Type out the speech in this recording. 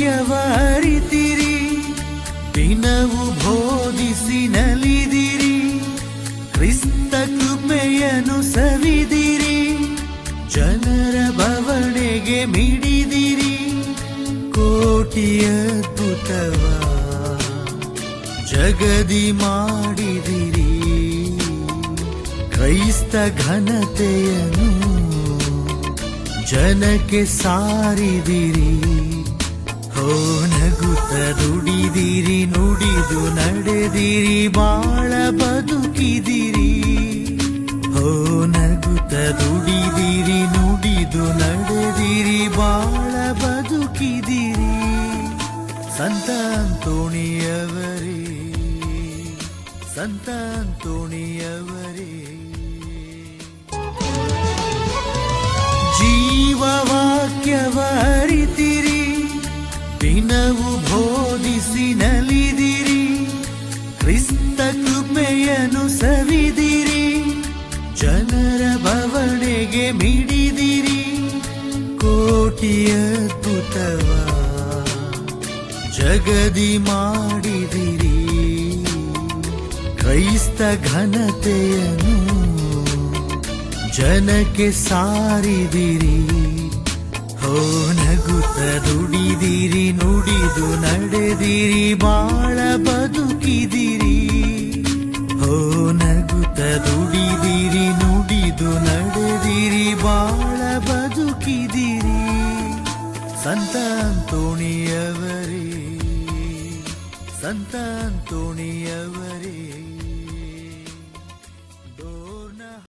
ವಾಕ್ಯವ ಅರಿತಿರಿ, ದಿನವು ಬೋಧಿಸಿ ನಲಿದಿರಿ, ಕ್ರಿಸ್ತ ಕೃಪೆಯನ್ನು ಸವಿದಿರಿ, ಜನರ ಬವಣೆಗೆ ಮಿಡಿದಿರಿ, ಕೋಟಿ ಅದ್ಭುತವ ಜಗದಿ ಮಾಡಿದಿರಿ, ಕ್ರೈಸ್ತ ಘನತೆಯನ್ನು ಜನಕ್ಕೆ ಸಾರಿದಿರಿ. ಹೋ ನಗುತ್ತ ದುಡಿದಿರಿ, ನುಡಿದು ನಡೆದಿರಿ, ಬಾಳ ಬದುಕಿದಿರಿ. ಹೋ ನಗುತ್ತ ದುಡಿದಿರಿ, ನುಡಿದು ನಡೆದಿರಿ, ಬಾಳ ಬದುಕಿದಿರಿ. ಸಂತ ಅಂತೋಣಿಯವರೇ, ಸಂತ ಅಂತೋಣಿಯವರೇ, ಜೀವವಾಕ್ಯವ ಅರಿತಿರಿ, ದಿನವು ಬೋಧಿಸಿ ನಲಿದಿರಿ, ಕ್ರಿಸ್ತ ಕೃಪೆಯನ್ನು ಸವಿದಿರಿ, ಜನರ ಬವಣೆಗೆ ಮಿಡಿದಿರಿ, ಕೋಟಿ ಅದ್ಭುತವ ಜಗದಿ ಮಾಡಿದಿರಿ, ಕ್ರೈಸ್ತ ಘನತೆಯನ್ನು ಜನಕ್ಕೆ ಸಾರಿದಿರಿ. ಹೋ ನಗುತ್ತ ದುಡಿದಿರಿ, ನುಡಿದು ನಡೆದಿರಿ, ಬಾಳ ಬದುಕಿದಿರಿ. ಹೋ ನಗುತ್ತ ದುಡಿದಿರಿ, ನುಡಿದು ನಡೆದಿರಿ, ಬಾಳ ಬದುಕಿದಿರಿ. ಸಂತ ಅಂತೋಣಿಯವರೇ, ಸಂತ ಅಂತೋಣಿಯವರೇ.